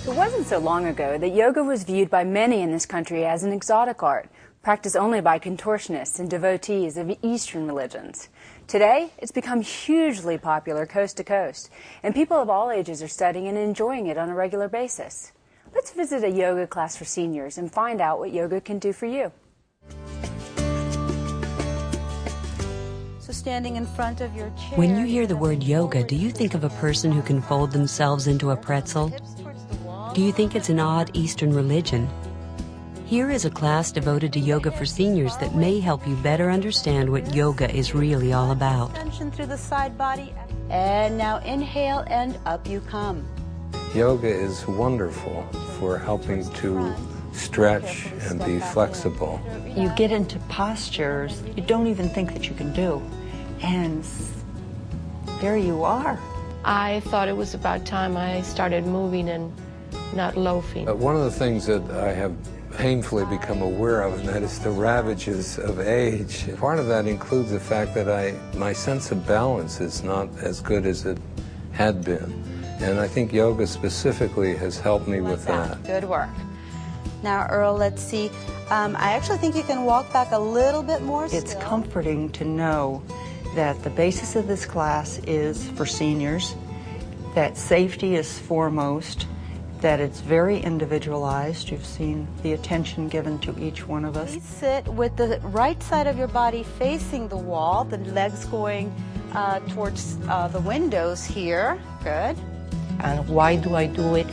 It wasn't so long ago that yoga was viewed by many in this country as an exotic art, practiced only by contortionists and devotees of Eastern religions. Today, it's become hugely popular coast to coast, and people of all ages are studying and enjoying it on a regular basis. Let's visit a yoga class for seniors and find out what yoga can do for you. So standing in front of your chair. When you hear the word yoga, do you think of a person who can fold themselves into a pretzel? Do you think it's an odd Eastern religion? Here is a class devoted to yoga for seniors that may help you better understand what yoga is really all about. Tension through the side body. And now inhale and up you come. Yoga is wonderful for helping to stretch and be flexible. You get into postures you don't even think that you can do. And there you are. I thought it was about time I started moving and not loafing. One of the things that I have painfully become aware of, and that is the ravages of age. Part of that includes the fact that my sense of balance is not as good as it had been. And I think yoga specifically has helped me with that. Good work. Now, Earl, let's see. I actually think you can walk back a little bit more still. It's comforting to know that the basis of this class is for seniors, that safety is foremost, that it's very individualized. You've seen the attention given to each one of us. Please sit with the right side of your body facing the wall, the legs going towards the windows here. Good. And why do I do it?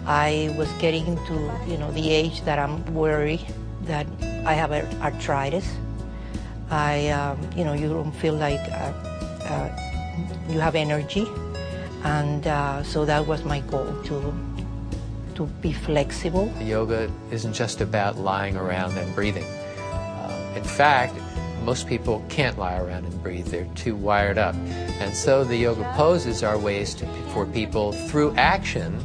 I was getting into, the age that I'm worried that I have arthritis. You don't feel like you have energy. And so that was my goal, to be flexible. Yoga isn't just about lying around and breathing. In fact, most people can't lie around and breathe. They're too wired up. And so the yoga poses are ways for people, through action,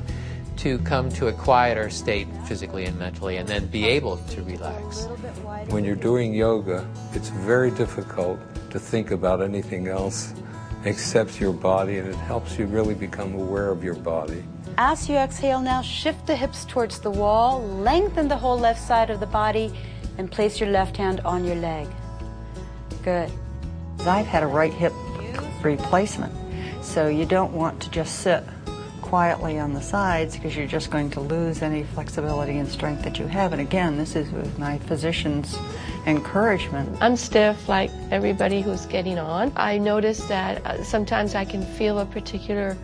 to come to a quieter state physically and mentally, and then be able to relax. When you're doing yoga, it's very difficult to think about anything else except your body, and it helps you really become aware of your body. As you exhale now, shift the hips towards the wall, lengthen the whole left side of the body, and place your left hand on your leg. Good. I've had a right hip replacement, so you don't want to just sit quietly on the sides because you're just going to lose any flexibility and strength that you have. And again, this is with my physician's encouragement. I'm stiff like everybody who's getting on. I notice that sometimes I can feel a particular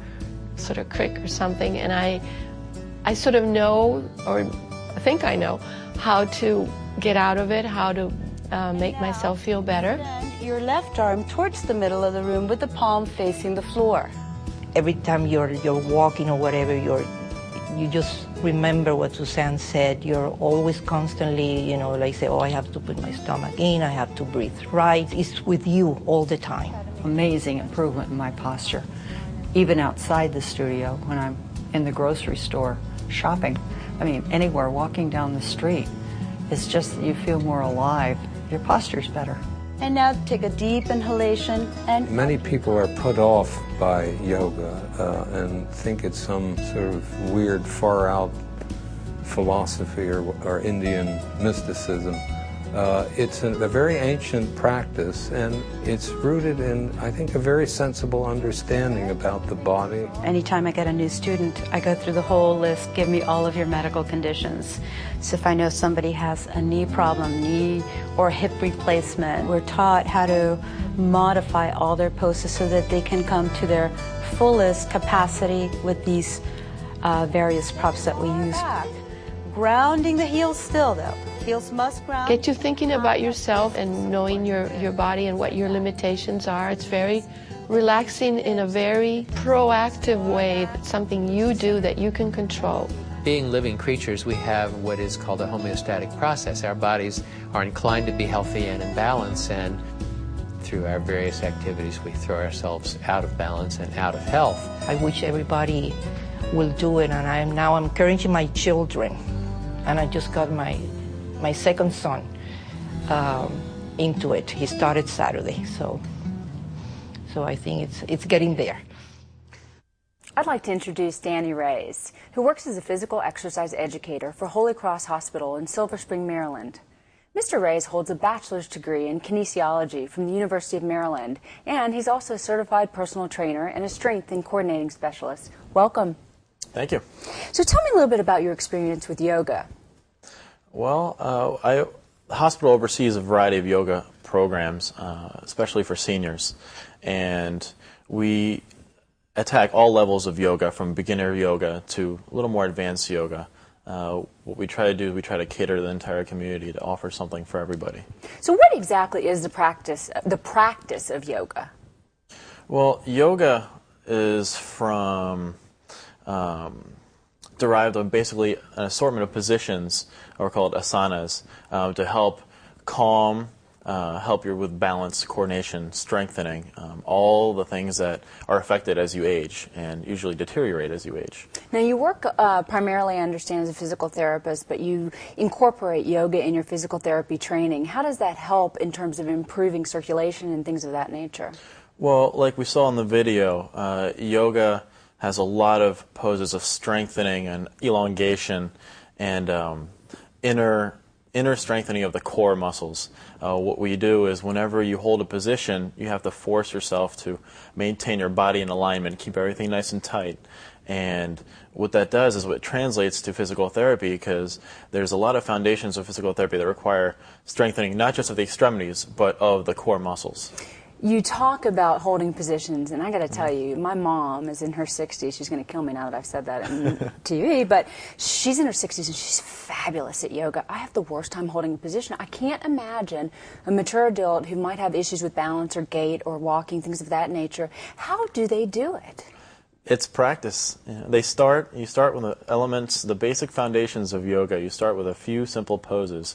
sort of crick or something, and I sort of know, or I think I know, how to get out of it, how to make myself feel better. Bend your left arm towards the middle of the room with the palm facing the floor. Every time you're walking or whatever, you just remember what Suzanne said. You're always constantly, like say, oh, I have to put my stomach in, I have to breathe right. It's with you all the time. Amazing improvement in my posture. Even outside the studio, when I'm in the grocery store shopping, anywhere, walking down the street, it's just that you feel more alive. Your posture's better. And now take a deep inhalation. And many people are put off by yoga and think it's some sort of weird, far-out philosophy or Indian mysticism. It's a very ancient practice, and it's rooted in, I think, a very sensible understanding about the body. Anytime I get a new student, I go through the whole list, give me all of your medical conditions. So if I know somebody has a knee problem, knee or hip replacement, we're taught how to modify all their poses so that they can come to their fullest capacity with these various props that we use. Grounding the heels still, though. Heels must ground. Get you thinking about yourself and knowing your body and what your limitations are. It's very relaxing in a very proactive way. It's something you do that you can control. Being living creatures, we have what is called a homeostatic process. Our bodies are inclined to be healthy and in balance, and through our various activities we throw ourselves out of balance and out of health. I wish everybody will do it, and I'm now encouraging my children. And I just got my second son into it. He started Saturday, so I think it's getting there. I'd like to introduce Danny Reyes, who works as a physical exercise educator for Holy Cross Hospital in Silver Spring, Maryland. Mr. Reyes holds a bachelor's degree in kinesiology from the University of Maryland, and he's also a certified personal trainer and a strength and coordinating specialist. Welcome. Thank you. So tell me a little bit about your experience with yoga. Well, the hospital oversees a variety of yoga programs, especially for seniors, and we attack all levels of yoga, from beginner yoga to a little more advanced yoga. What we try to do is we try to cater to the entire community to offer something for everybody. So what exactly is the practice of yoga? Well, yoga is derived of basically an assortment of positions, or called asanas, to help calm, help you with balance, coordination, strengthening, all the things that are affected as you age and usually deteriorate as you age. Now you work primarily, I understand, as a physical therapist, but you incorporate yoga in your physical therapy training. How does that help in terms of improving circulation and things of that nature? Well, like we saw in the video, yoga has a lot of poses of strengthening and elongation and inner strengthening of the core muscles. What we do is whenever you hold a position, you have to force yourself to maintain your body in alignment, keep everything nice and tight. And what that does is what translates to physical therapy, because there's a lot of foundations of physical therapy that require strengthening not just of the extremities, but of the core muscles. You talk about holding positions, and I got to tell you, my mom is in her 60s. She's going to kill me now that I've said that on TV, but she's in her 60s and she's fabulous at yoga. I have the worst time holding a position. I can't imagine a mature adult who might have issues with balance or gait or walking, things of that nature. How do they do it? It's practice. You start with the elements, the basic foundations of yoga. You start with a few simple poses,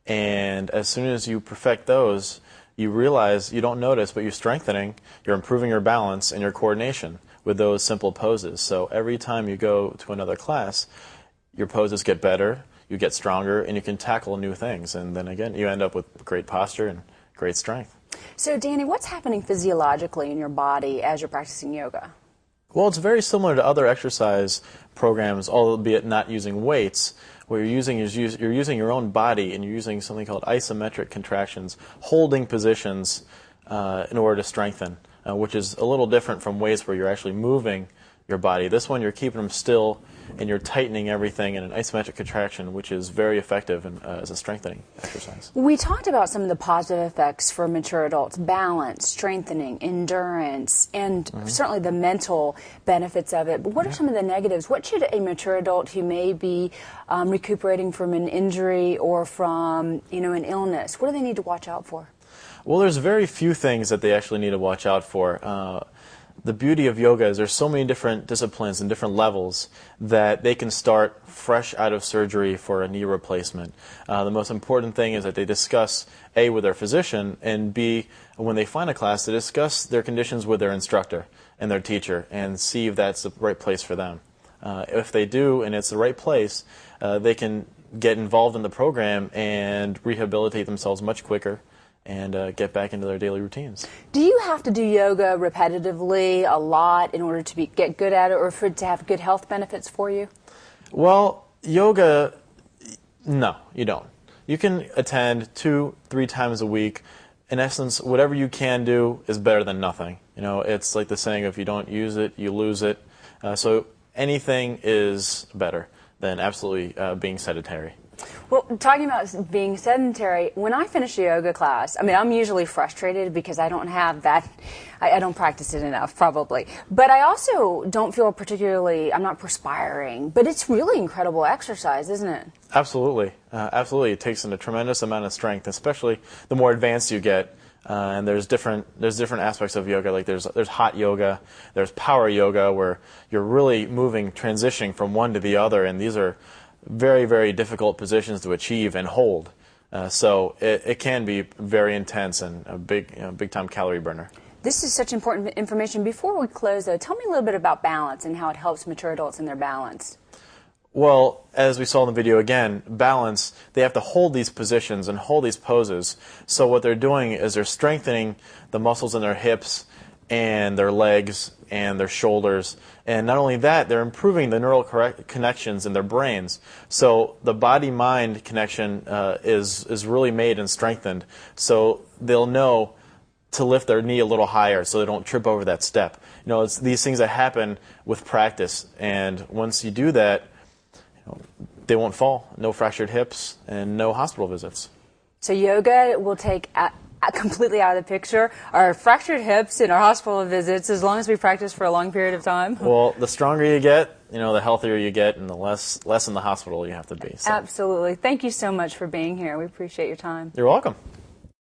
and as soon as you perfect those, you realize, you don't notice, but you're strengthening, you're improving your balance and your coordination with those simple poses. So every time you go to another class, your poses get better, you get stronger, and you can tackle new things. And then again, you end up with great posture and great strength. So Danny, what's happening physiologically in your body as you're practicing yoga? Well, it's very similar to other exercise programs, albeit not using weights. What you're using is you're using your own body, and you're using something called isometric contractions, holding positions in order to strengthen, which is a little different from weights where you're actually moving your body. This one, you're keeping them still, and you're tightening everything in an isometric contraction, which is very effective as a strengthening exercise. We talked about some of the positive effects for mature adults: balance, strengthening, endurance, and certainly the mental benefits of it. But what are some of the negatives? What should a mature adult who may be recuperating from an injury or from an illness, what do they need to watch out for? Well, there's very few things that they actually need to watch out for. The beauty of yoga is there's so many different disciplines and different levels that they can start fresh out of surgery for a knee replacement. The most important thing is that they discuss, A, with their physician, and B, when they find a class, to discuss their conditions with their instructor and their teacher and see if that's the right place for them. If they do and it's the right place, they can get involved in the program and rehabilitate themselves much quicker and get back into their daily routines. Do you have to do yoga repetitively a lot in order to get good at it, or for it to have good health benefits for you? Well, yoga, no, you don't. You can attend 2-3 times a week. In essence, whatever you can do is better than nothing. It's like the saying, if you don't use it, you lose it. So anything is better than absolutely being sedentary. Well, talking about being sedentary, when I finish a yoga class, I'm usually frustrated because I don't have that, I don't practice it enough, probably. But I also don't feel I'm not perspiring. But it's really incredible exercise, isn't it? Absolutely. Absolutely. It takes in a tremendous amount of strength, especially the more advanced you get. And there's different aspects of yoga. Like there's hot yoga, there's power yoga, where you're really transitioning from one to the other, and these are very, very difficult positions to achieve and hold. So it can be very intense and a big time calorie burner. This is such important information. Before we close, though, tell me a little bit about balance and how it helps mature adults in their balance. Well, as we saw in the video again, balance, they have to hold these positions and hold these poses. So what they're doing is they're strengthening the muscles in their hips and their legs and their shoulders. And not only that, they're improving the neural connections in their brains. So the body-mind connection is really made and strengthened. So they'll know to lift their knee a little higher so they don't trip over that step. You know, it's these things that happen with practice. And once you do that, they won't fall. No fractured hips and no hospital visits. So yoga will take completely out of the picture our fractured hips and our hospital visits as long as we practice for a long period of time. Well, the stronger you get, the healthier you get, and the less in the hospital you have to be. So. Absolutely. Thank you so much for being here. We appreciate your time. You're welcome.